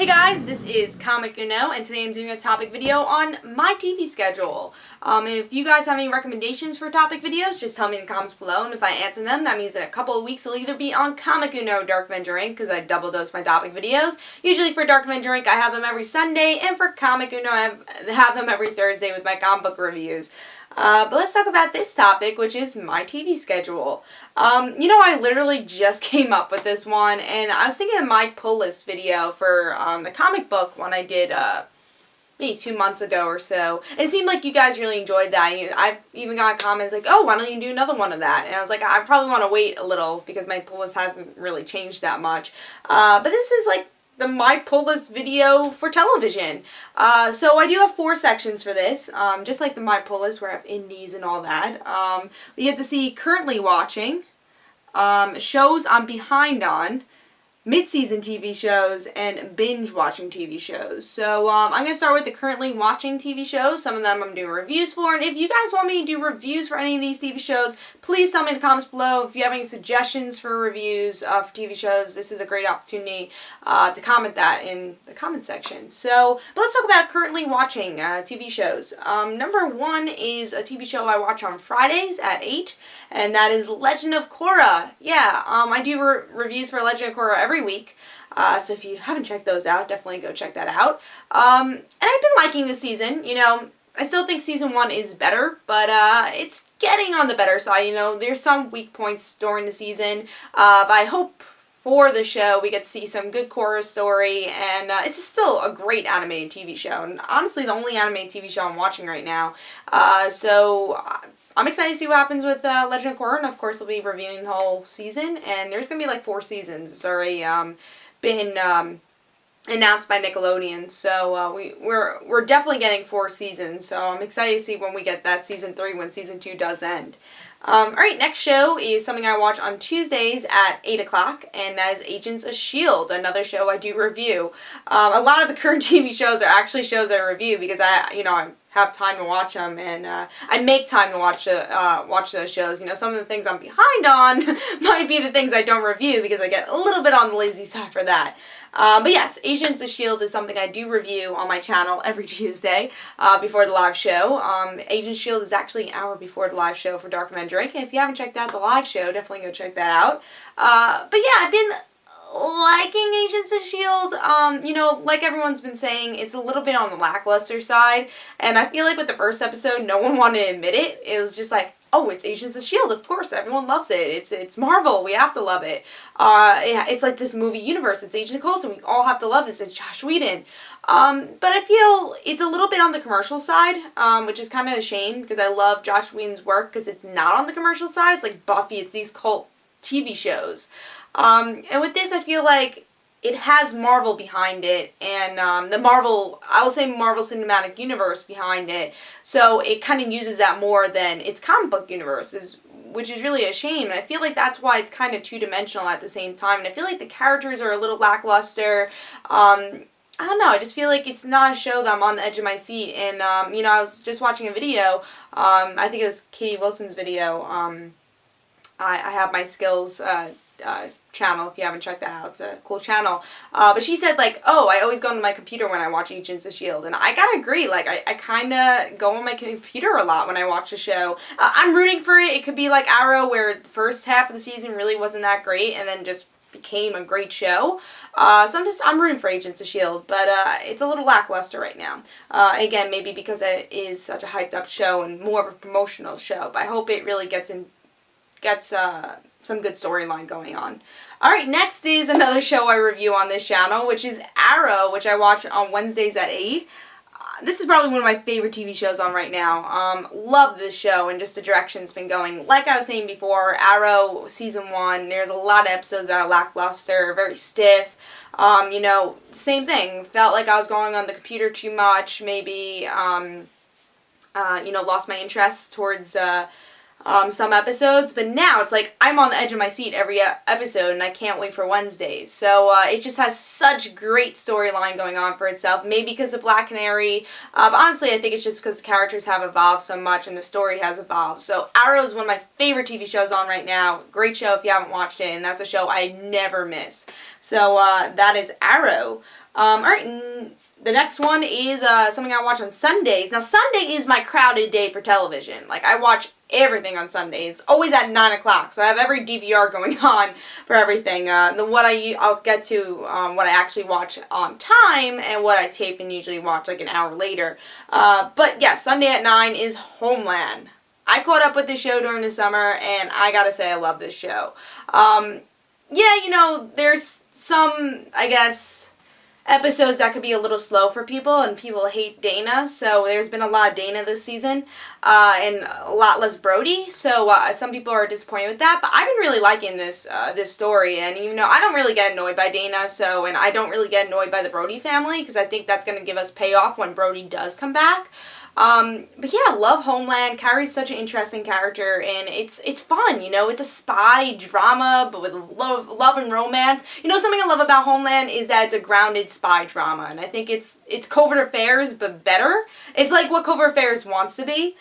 Hey guys, this is Comic Uno, and today I'm doing a topic video on my TV schedule. And if you guys have any recommendations for topic videos, just tell me in the comments below, and if I answer them, that means in a couple of weeks it'll either be on Comic Uno or Dark Avenger Inc., because I double dose my topic videos. Usually for Dark Avenger Inc. I have them every Sunday, and for Comic Uno I have them every Thursday with my comic book reviews. But let's talk about this topic, which is my TV schedule. I literally just came up with this one, and I was thinking of my pull list video for the comic book one I did maybe 2 months ago or so. And it seemed like you guys really enjoyed that. I've even got comments like, oh, why don't you do another one of that? And I was like, I probably want to wait a little because my pull list hasn't really changed that much. But this is like my pull list video for television. So I do have 4 sections for this, just like the my pull list where I have indies and all that. We get to see currently watching, shows I'm behind on, mid-season TV shows, and binge-watching TV shows. So I'm going to start with the currently watching TV shows. Some of them I'm doing reviews for, and if you guys want me to do reviews for any of these TV shows, please tell me in the comments below. If you have any suggestions for reviews for TV shows, this is a great opportunity to comment that in the comment section. So, but let's talk about currently watching TV shows. Number 1 is a TV show I watch on Fridays at 8, and that is Legend of Korra. Yeah, I do reviews for Legend of Korra every week. So if you haven't checked those out, definitely go check that out. And I've been liking this season. I still think season 1 is better, but it's getting on the better side. There's some weak points during the season, but I hope for the show we get to see some good Korra story, and it's still a great animated TV show, and honestly the only animated TV show I'm watching right now. So I'm excited to see what happens with Legend of Korra, and of course I'll be reviewing the whole season, and there's going to be like 4 seasons. It's already been announced by Nickelodeon, so we're definitely getting 4 seasons, so I'm excited to see when we get that season 3, when season 2 does end. Alright, next show is something I watch on Tuesdays at 8 o'clock, and that is Agents of S.H.I.E.L.D., another show I do review. A lot of the current TV shows are actually shows I review because I have time to watch them, and I make time to watch those shows. Some of the things I'm behind on might be the things I don't review because I get a little bit on the lazy side for that. But yes, Agents of S.H.I.E.L.D. is something I do review on my channel every Tuesday before the live show. Agents of S.H.I.E.L.D. is actually an hour before the live show for Dark Avenger Inc. And if you haven't checked out the live show, definitely go check that out. But yeah, I've been liking Agents of S.H.I.E.L.D. Like everyone's been saying, it's a little bit on the lackluster side, and I feel like with the first episode, no one wanted to admit it. It was just like, oh, it's Agents of S.H.I.E.L.D., of course, everyone loves it. It's Marvel, we have to love it. Yeah, it's like this movie universe, it's Agent Coulson, we all have to love this, it's Josh Whedon. But I feel it's a little bit on the commercial side, which is kind of a shame, because I love Josh Whedon's work, because it's not on the commercial side. It's like Buffy, it's these cult TV shows. And with this, I feel like it has Marvel behind it, and I will say Marvel Cinematic Universe behind it, so it kind of uses that more than its comic book universe, which is really a shame, and I feel like that's why it's kind of two-dimensional at the same time, and I feel like the characters are a little lackluster. I don't know, I just feel like it's not a show that I'm on the edge of my seat, and, I was just watching a video, I think it was Katie Wilson's video, I have my skills, channel, if you haven't checked that out. It's a cool channel. But she said, like, oh, I always go on my computer when I watch Agents of S.H.I.E.L.D. And I gotta agree, like, I kind of go on my computer a lot when I watch the show. I'm rooting for it. It could be like Arrow, where the first half of the season really wasn't that great, and then just became a great show. So I'm rooting for Agents of S.H.I.E.L.D., but it's a little lackluster right now. Again, maybe because it is such a hyped up show and more of a promotional show, but I hope it really gets some good storyline going on. Alright, next is another show I review on this channel, which is Arrow, which I watch on Wednesdays at 8. This is probably one of my favorite TV shows on right now. Love this show and just the direction it's been going. Like I was saying before, Arrow Season 1, there's a lot of episodes that are lackluster, very stiff. Same thing. Felt like I was going on the computer too much, maybe, lost my interest towards some episodes, but now it's like I'm on the edge of my seat every episode, and I can't wait for Wednesdays. So it just has such great storyline going on for itself, maybe because of Black Canary, but honestly I think it's just because the characters have evolved so much and the story has evolved. So Arrow is one of my favorite TV shows on right now. Great show if you haven't watched it, and that's a show I never miss. So that is Arrow. Alright, the next one is something I watch on Sundays. Now, Sunday is my crowded day for television. Like, I watch everything on Sundays, always at 9 o'clock, so I have every DVR going on for everything. I'll get to what I actually watch on time and what I tape and usually watch like an hour later. But yeah, Sunday at 9 is Homeland. I caught up with the show during the summer, and I gotta say I love this show. Yeah, you know, there's some, I guess, episodes that could be a little slow for people, and people hate Dana, so there's been a lot of Dana this season, and a lot less Brody, so some people are disappointed with that, but I've been really liking this story, and even though I don't really get annoyed by Dana, and I don't really get annoyed by the Brody family, because I think that's going to give us payoff when Brody does come back. But yeah, love Homeland. Carrie's such an interesting character, and it's fun, you know, it's a spy drama, but with love and romance. You know, something I love about Homeland is that it's a grounded spy drama, and I think it's Covert Affairs, but better. It's like what Covert Affairs wants to be.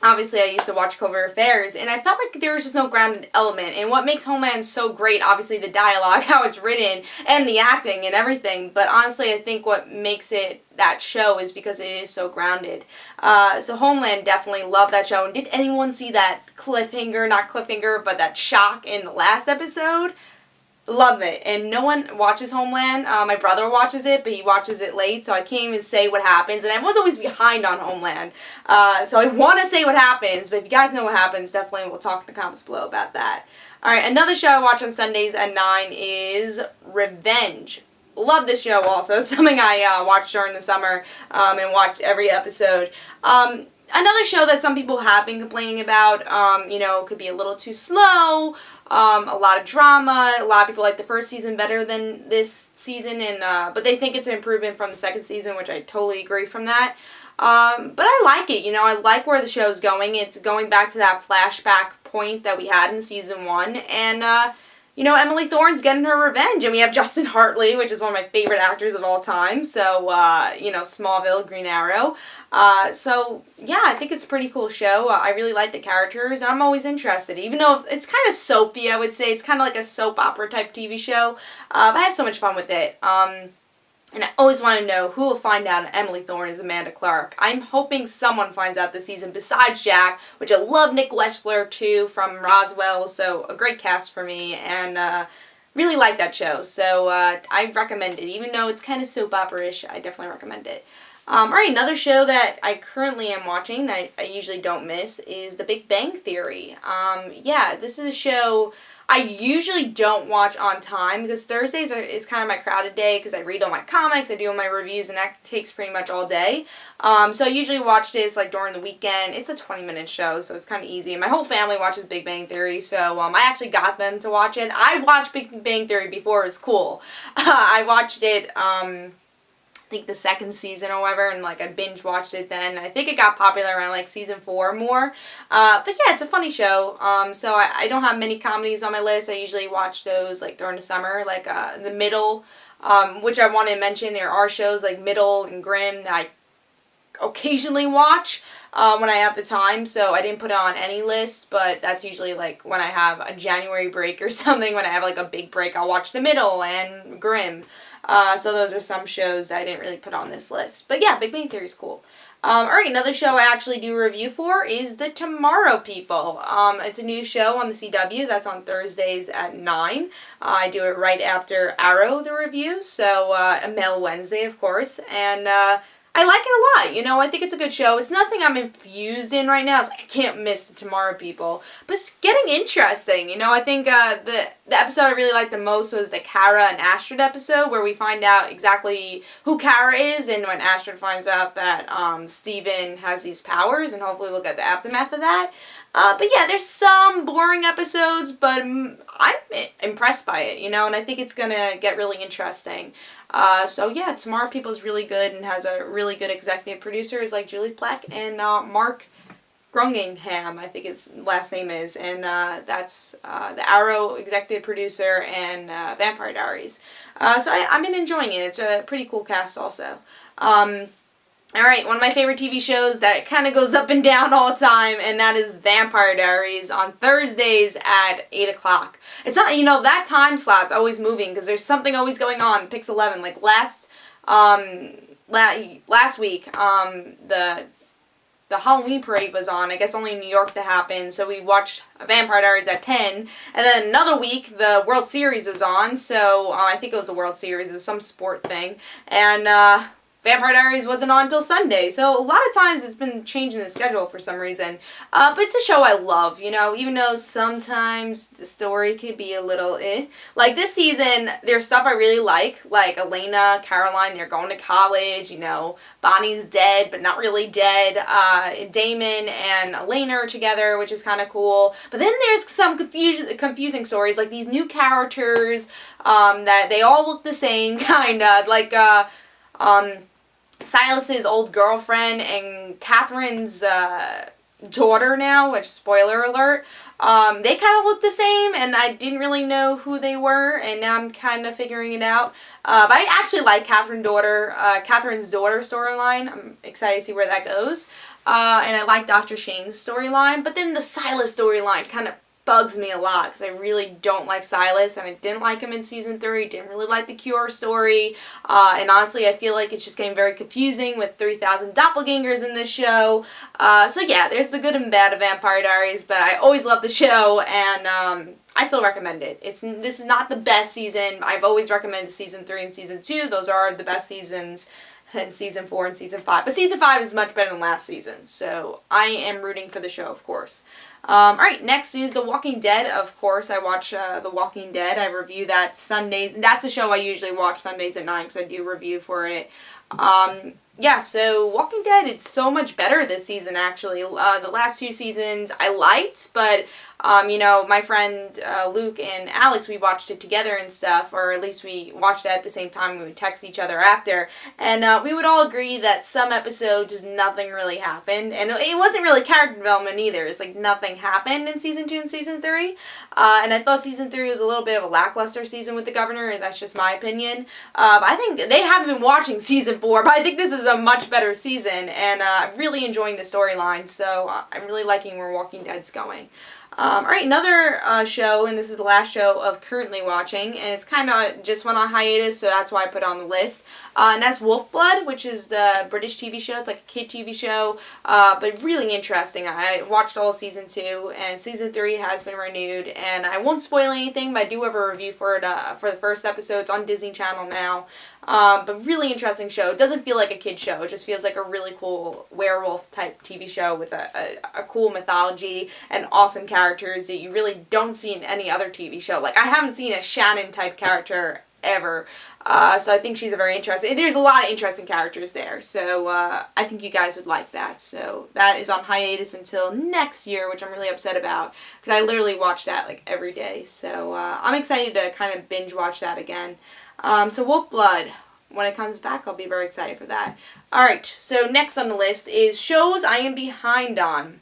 Obviously, I used to watch Covert Affairs, and I felt like there was just no grounded element. And what makes Homeland so great, obviously the dialogue, how it's written, and the acting and everything. But honestly, I think what makes it that show is because it is so grounded. So Homeland, definitely love that show. And did anyone see that cliffhanger, not cliffhanger, but that shock in the last episode? Love it. And no one watches Homeland. My brother watches it, but he watches it late, so I can't even say what happens. And everyone's always behind on Homeland. So I want to say what happens, but if you guys know what happens, definitely we'll talk in the comments below about that. Alright, another show I watch on Sundays at 9 is Revenge. Love this show also. It's something I watched during the summer and watched every episode. Another show that some people have been complaining about, you know, could be a little too slow, a lot of drama. A lot of people like the first season better than this season, and but they think it's an improvement from the second season, which I totally agree from that. But I like it, you know, I like where the show's going. It's going back to that flashback point that we had in season 1, and you know, Emily Thorne's getting her revenge, and we have Justin Hartley, which is one of my favorite actors of all time, so, you know, Smallville, Green Arrow. So, yeah, I think it's a pretty cool show. I really like the characters, and I'm always interested, even though it's kind of soapy, I would say. It's kind of like a soap opera type TV show, but I have so much fun with it. And I always want to know who will find out Emily Thorne is Amanda Clark. I'm hoping someone finds out this season besides Jack, which I love Nick Wechsler too from Roswell, so a great cast for me, and really like that show. So I recommend it. Even though it's kind of soap opera-ish, I definitely recommend it. Alright, another show that I currently am watching that I usually don't miss is The Big Bang Theory. Yeah, this is a show I usually don't watch on time because Thursdays is kind of my crowded day because I read all my comics, I do all my reviews, and that takes pretty much all day. So I usually watch this like during the weekend. It's a 20-minute show, so it's kind of easy. My whole family watches Big Bang Theory, so I actually got them to watch it. I watched Big Bang Theory before it was cool. I watched it, I think the second season or whatever, and like I binge watched it then. I think it got popular around like season 4 or more. But yeah, it's a funny show. So I don't have many comedies on my list. I usually watch those like during the summer, like The Middle, which I want to mention. There are shows like Middle and Grimm that I occasionally watch when I have the time, so I didn't put it on any list, but that's usually like when I have a January break or something. When I have like a big break, I'll watch The Middle and Grimm. So those are some shows I didn't really put on this list. But yeah, Big Bang Theory is cool. Alright, another show I actually do a review for is The Tomorrow People. It's a new show on the CW that's on Thursdays at 9. I do it right after Arrow, the review, so a Mel Wednesday, of course, and I like it a lot, you know, I think it's a good show. It's nothing I'm infused in right now, so I can't miss The Tomorrow People, but it's getting interesting, you know. I think the episode I really liked the most was the Kara and Astrid episode, where we find out exactly who Kara is, and when Astrid finds out that Steven has these powers, and hopefully we'll get the aftermath of that. But yeah, there's some boring episodes, but I'm impressed by it, you know, and I think it's gonna get really interesting. So yeah, Tomorrow People is really good and has a really good executive producers like Julie Plec and Mark Grungingham, I think his last name is, and that's the Arrow executive producer and Vampire Diaries. So I've been enjoying it. It's a pretty cool cast also. Alright, one of my favorite TV shows that kind of goes up and down all the time, and that is Vampire Diaries on Thursdays at 8 o'clock. It's not, that time slot's always moving because there's something always going on. Pix 11, like last week, the Halloween parade was on. I guess only in New York that happened, so we watched Vampire Diaries at 10. And then another week, the World Series was on, so I think it was the World Series, it's some sport thing. And Vampire Diaries wasn't on until Sunday, so a lot of times it's been changing the schedule for some reason. But it's a show I love, even though sometimes the story could be a little Like this season, there's stuff I really like Elena, Caroline, they're going to college, Bonnie's dead, but not really dead. Damon and Elena are together, which is kind of cool. But then there's some confusing stories, like these new characters, that they all look the same, kind of, like, Silas's old girlfriend and Catherine's daughter now, which, spoiler alert, they kind of look the same, and I didn't really know who they were, and now I'm kind of figuring it out. But I actually like Catherine's daughter storyline. I'm excited to see where that goes. And I like Dr. Shane's storyline, but then the Silas storyline kind of bugs me a lot because I really don't like Silas, and I didn't like him in season 3, didn't really like the Cure story, and honestly I feel like it's just getting very confusing with 3,000 doppelgangers in this show. So yeah, there's the good and bad of Vampire Diaries, but I always love the show, and I still recommend it. This is not the best season. I've always recommended season 3 and season 2. Those are the best seasons. And season 4 and season 5. But season 5 is much better than last season, so I am rooting for the show, of course. Alright, next is The Walking Dead. Of course, I watch The Walking Dead. I review that Sundays. That's a show I usually watch Sundays at 9 because I do review for it. Yeah, so Walking Dead, it's so much better this season, actually. The last 2 seasons I liked, but my friend Luke and Alex, we watched it together and stuff, or at least we watched it at the same time. We would text each other after, and we would all agree that some episodes nothing really happened, and it wasn't really character development either. It's like nothing happened in season 2 and season 3, and I thought season 3 was a little bit of a lackluster season with the governor, and that's just my opinion. But I think they haven't been watching season 4, but I think this is a much better season, and I'm really enjoying the storyline, so I'm really liking where Walking Dead's going. Alright, another show, and this is the last show of currently watching, and it's kind of just went on hiatus, so that's why I put it on the list. And that's Wolf Blood, which is the British TV show. It's like a kid TV show, but really interesting. I watched all season 2, and season 3 has been renewed, and I won't spoil anything, but I do have a review for it for the first episode. It's on Disney Channel now. But really interesting show. It doesn't feel like a kid show. It just feels like a really cool werewolf type TV show with a cool mythology and awesome characters that you really don't see in any other TV show. Like, I haven't seen a Shannon type character ever. So I think she's a very interesting, there's a lot of interesting characters there. So I think you guys would like that. So that is on hiatus until next year, which I'm really upset about because I literally watch that like every day. So I'm excited to kind of binge watch that again. So Wolf Blood, when it comes back, I'll be very excited for that. Alright, so next on the list is shows I am behind on.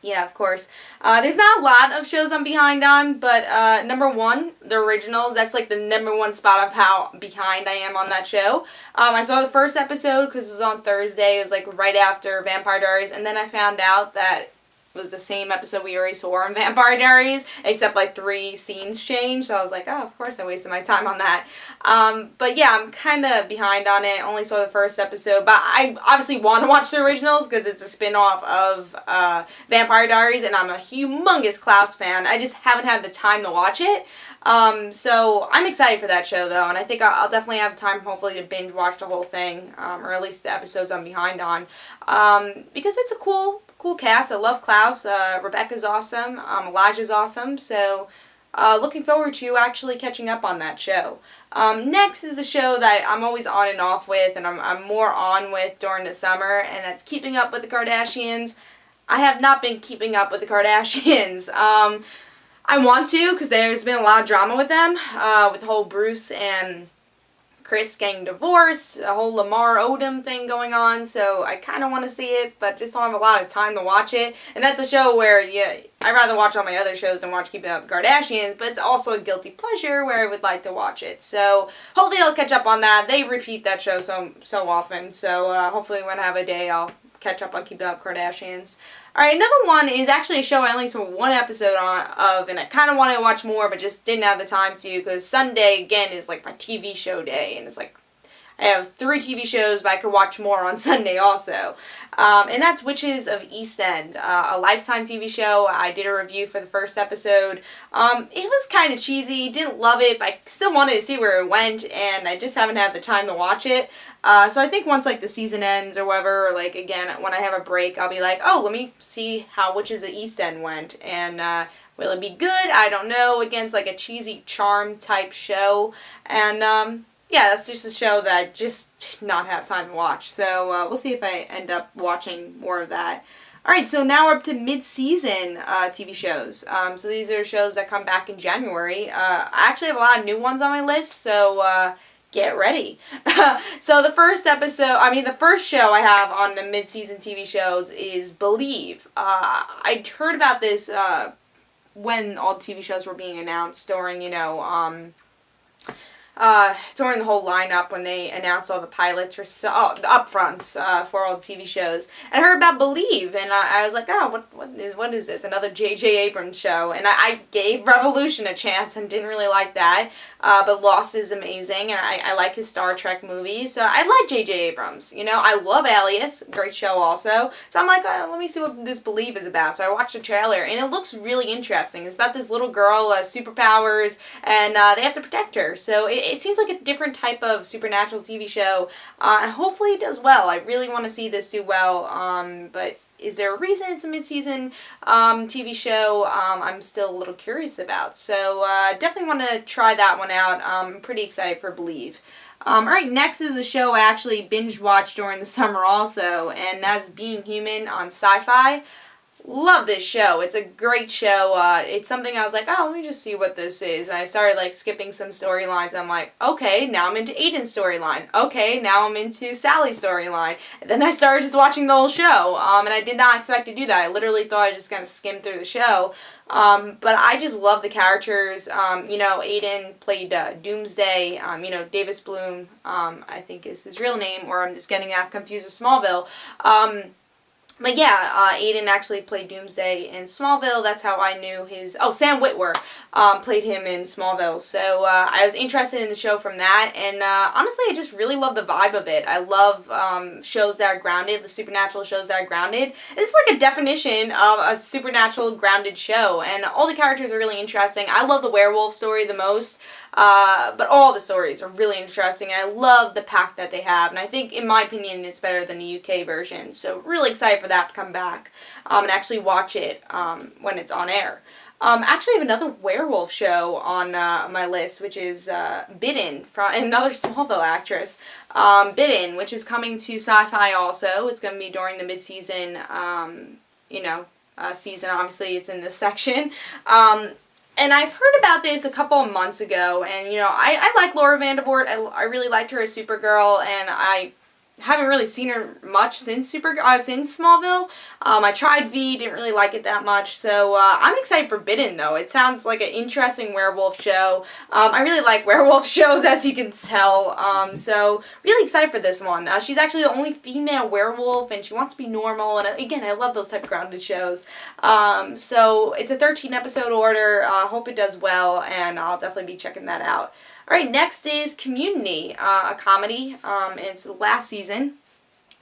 Yeah, of course. There's not a lot of shows I'm behind on, but number 1, the originals, that's like the number 1 spot of how behind I am on that show. I saw the first episode because it was on Thursday. It was like right after Vampire Diaries, and then I found out that was the same episode we already saw in Vampire Diaries, except like 3 scenes changed. So I was like, oh, of course I wasted my time on that. But yeah, I'm kind of behind on it. Only saw the first episode, but I obviously want to watch the originals because it's a spin-off of Vampire Diaries, and I'm a humongous Klaus fan. I just haven't had the time to watch it. So I'm excited for that show though, and I think I'll definitely have time hopefully to binge watch the whole thing, or at least the episodes I'm behind on, because it's a cool cast. I love Klaus. Rebecca's awesome. Elijah's awesome. So looking forward to actually catching up on that show. Next is the show that I'm always on and off with, and I'm more on with during the summer, and that's Keeping Up with the Kardashians. I have not been keeping up with the Kardashians. I want to, because there's been a lot of drama with them, with the whole Bruce and Chris getting divorced, a whole Lamar Odom thing going on, so I kind of want to see it, but just don't have a lot of time to watch it. And that's a show where, yeah, I'd rather watch all my other shows than watch Keeping Up with the Kardashians, but it's also a guilty pleasure where I would like to watch it. So hopefully I'll catch up on that. They repeat that show so often, so hopefully when I have a day I'll catch up on Keeping Up with the Kardashians. Alright, another one is actually a show I only saw one episode of, and I kind of wanted to watch more, but just didn't have the time to, because Sunday, again, is like my TV show day, and it's like, I have 3 TV shows, but I could watch more on Sunday also. And that's Witches of East End, a Lifetime TV show. I did a review for the first episode. It was kind of cheesy, didn't love it, but I still wanted to see where it went, and I just haven't had the time to watch it. So I think once like the season ends or whatever, or like again, when I have a break, I'll be like, oh, let me see how Witches of East End went, and will it be good? I don't know, against like a cheesy charm type show, and yeah, that's just a show that I just did not have time to watch. So we'll see if I end up watching more of that. Alright, so now we're up to mid-season TV shows. So these are shows that come back in January. I actually have a lot of new ones on my list, so get ready. So the first show I have on the mid-season TV shows is Believe. I'd heard about this when all the TV shows were being announced during, you know, during the whole lineup when they announced all the pilots or the upfronts for all the TV shows. And I heard about Believe, and I was like, oh, what is this? Another J.J. Abrams show. And I gave Revolution a chance and didn't really like that. But Lost is amazing, and I like his Star Trek movies. So I like J.J. Abrams. You know, I love Alias, great show also. So I'm like, let me see what this Believe is about. So I watched the trailer, and it looks really interesting. It's about this little girl, superpowers, and they have to protect her. So it seems like a different type of supernatural TV show, and hopefully it does well. I really want to see this do well, but is there a reason it's a mid-season TV show? I'm still a little curious about. So definitely want to try that one out. I'm pretty excited for Believe. Alright, next is a show I actually binge-watched during the summer also, and that's Being Human on Sci-Fi. Love this show. It's a great show. It's something I was like, oh, let me just see what this is. And I started like skipping some storylines. I'm like, okay, now I'm into Aiden's storyline. Okay, now I'm into Sally's storyline. And then I started just watching the whole show. And I did not expect to do that. I literally thought I was just going to skim through the show. But I just love the characters. You know, Aiden played Doomsday. You know, Davis Bloom, I think is his real name, or I'm just getting that confused with Smallville. But yeah, Aiden actually played Doomsday in Smallville. That's how I knew his... Oh, Sam Witwer played him in Smallville. So I was interested in the show from that. And honestly, I just really love the vibe of it. I love shows that are grounded, the supernatural shows that are grounded. It's like a definition of a supernatural grounded show. And all the characters are really interesting. I love the werewolf story the most. But all the stories are really interesting, and I love the pact that they have, and I think, in my opinion, it's better than the UK version, so really excited for that to come back, and actually watch it, when it's on air. Actually, I have another werewolf show on my list, which is Bidden, from another Smallville actress, Bidden, which is coming to Sci-Fi also. It's going to be during the mid-season, you know, season. Obviously, it's in this section. And I've heard about this a couple of months ago, and, you know, I like Laura Vandervoort. I really liked her as Supergirl, and I haven't really seen her much since since Smallville. I tried V, didn't really like it that much, so I'm excited for Bidden, though. It sounds like an interesting werewolf show. I really like werewolf shows, as you can tell, so really excited for this one. She's actually the only female werewolf, and she wants to be normal, and again, I love those type of grounded shows. So it's a 13-episode order. Hope it does well, and I'll definitely be checking that out. Alright, next is Community, a comedy. It's the last season,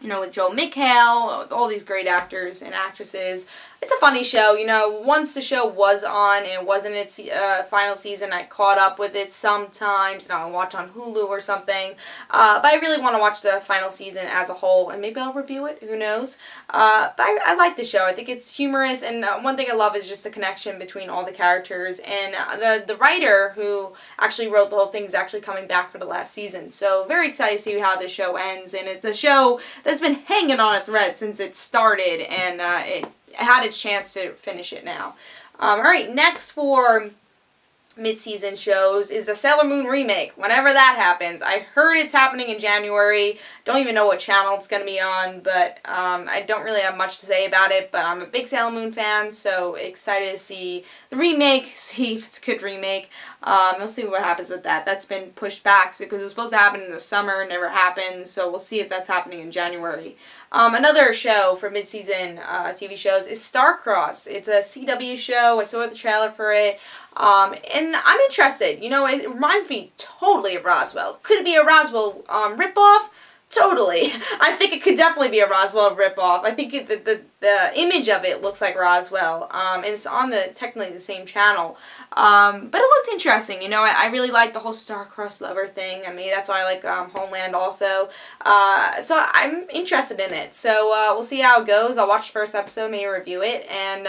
you know, with Joel McHale, with all these great actors and actresses. It's a funny show, you know. Once the show was on and it wasn't its final season, I caught up with it sometimes, and I'll watch on Hulu or something. But I really want to watch the final season as a whole, and maybe I'll review it, who knows. But I like the show. I think it's humorous, and one thing I love is just the connection between all the characters. And the writer who actually wrote the whole thing is actually coming back for the last season. So very excited to see how this show ends, and it's a show that's been hanging on a thread since it started, and it had its chance to finish it now. Alright, next for MidSeason Shows is the Sailor Moon remake. Whenever that happens, I heard it's happening in January. Don't even know what channel it's going to be on, but I don't really have much to say about it, but I'm a big Sailor Moon fan, so excited to see the remake, see if it's a good remake. We'll see what happens with that. That's been pushed back because it was supposed to happen in the summer, never happened, so we'll see if that's happening in January. Another show for mid-season TV shows is Starcross. It's a CW show. I saw the trailer for it, and I'm interested. You know, it reminds me totally of Roswell. Could it be a Roswell ripoff? Totally. I think it could definitely be a Roswell ripoff. I think the image of it looks like Roswell, and it's on technically the same channel. But it looked interesting. You know, I really like the whole star-crossed lover thing. I mean, that's why I like Homeland also. So I'm interested in it. So we'll see how it goes. I'll watch the first episode, maybe review it. And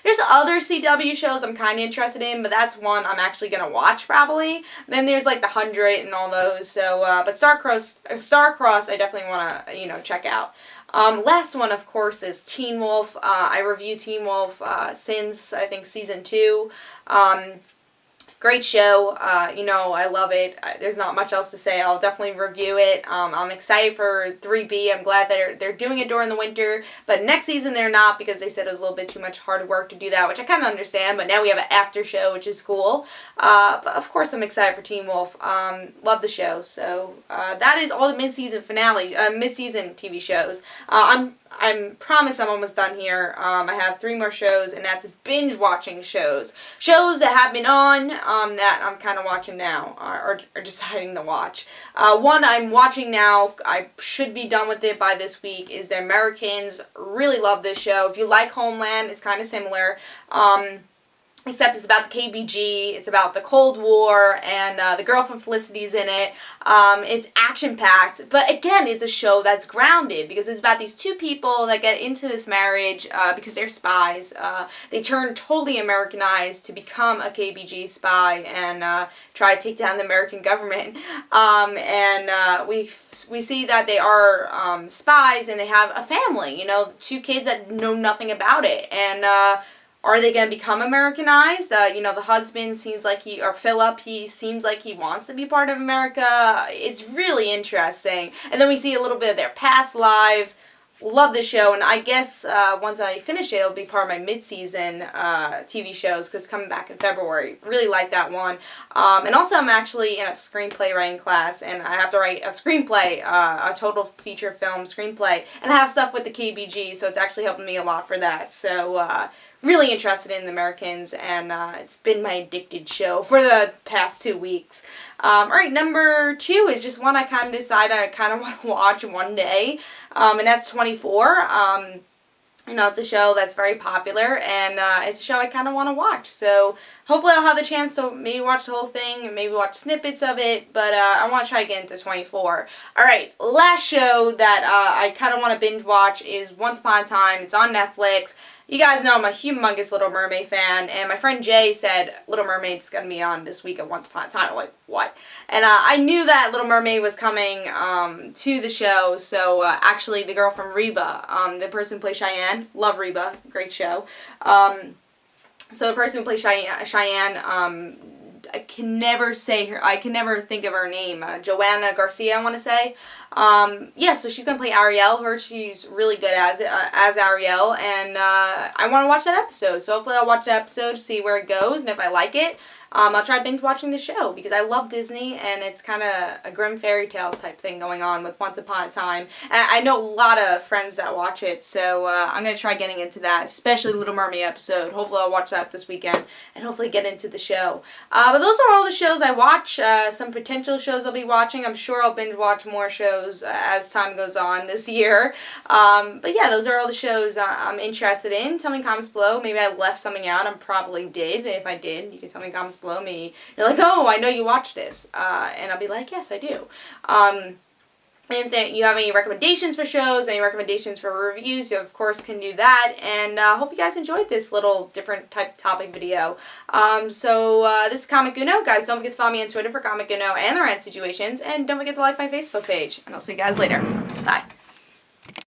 there's other CW shows I'm kind of interested in, but that's one I'm actually going to watch probably. Then there's like The 100 and all those. So, but Starcross I definitely want to, you know, check out. Last one, of course, is Teen Wolf. I reviewed Teen Wolf since, I think, season 2. Great show. You know, I love it. There's not much else to say. I'll definitely review it. I'm excited for 3B. I'm glad that they're doing it during the winter, but next season they're not because they said it was a little bit too much hard work to do that, which I kind of understand, but now we have an after show, which is cool. But of course I'm excited for Teen Wolf. Love the show. So that is all the mid-season finale, mid-season TV shows. I promise I'm almost done here. I have 3 more shows, and that's binge watching shows. Shows that have been on that I'm kind of watching now, or deciding to watch. One I'm watching now, I should be done with it by this week, is The Americans. Really love this show. If you like Homeland, it's kind of similar. Except it's about the KBG, it's about the Cold War, and the girl from Felicity's in it. It's action-packed, but again, it's a show that's grounded, because it's about these 2 people that get into this marriage because they're spies. They turn totally Americanized to become a KBG spy and try to take down the American government. We see that they are spies, and they have a family, you know, 2 kids that know nothing about it, and are they going to become Americanized? You know, the husband seems like Philip, he seems like he wants to be part of America. It's really interesting. And then we see a little bit of their past lives. Love this show, and I guess once I finish it, it'll be part of my mid-season TV shows, because it's coming back in February. Really like that one. And also, I'm actually in a screenplay writing class, and I have to write a screenplay, a total feature film screenplay, and I have stuff with the KBG, so it's actually helping me a lot for that. So, really interested in The Americans, and it's been my addicted show for the past 2 weeks. Alright, number 2 is just one I kind of decided I kind of want to watch one day, and that's 24. You know, it's a show that's very popular, and it's a show I kind of want to watch. So hopefully I'll have the chance to maybe watch the whole thing and maybe watch snippets of it, but I want to try to get into 24. Alright, last show that I kind of want to binge watch is Once Upon a Time. It's on Netflix. You guys know I'm a humongous Little Mermaid fan, and my friend Jay said Little Mermaid's going to be on this week at Once Upon a Time. I'm like, what? And I knew that Little Mermaid was coming to the show, so actually the girl from Reba, the person who plays Cheyenne, love Reba, great show. So the person who plays Cheyenne, I can never say her, I can never think of her name, Joanna Garcia, I want to say. Yeah, so she's going to play Ariel. She's really good as Ariel, and I want to watch that episode. So hopefully I'll watch that episode, see where it goes, and if I like it, I'll try binge watching the show, because I love Disney, and it's kind of a grim fairy tales type thing going on with Once Upon a Time. And I know a lot of friends that watch it, so I'm going to try getting into that, especially Little Mermaid episode. Hopefully I'll watch that this weekend, and hopefully get into the show. But those are all the shows I watch. Some potential shows I'll be watching. I'm sure I'll binge watch more shows as time goes on this year. But yeah, those are all the shows I'm interested in. Tell me in comments below. Maybe I left something out. I probably did. If I did, you can tell me in comments below. Me, you're like, oh, I know you watched this, and I'll be like, yes, I do. And if you have any recommendations for shows, any recommendations for reviews, you of course can do that. And hope you guys enjoyed this little different type topic video. This is Comic Uno. Guys, don't forget to follow me on Twitter for Comic Uno and the rant situations, and don't forget to like my Facebook page. And I'll see you guys later. Bye.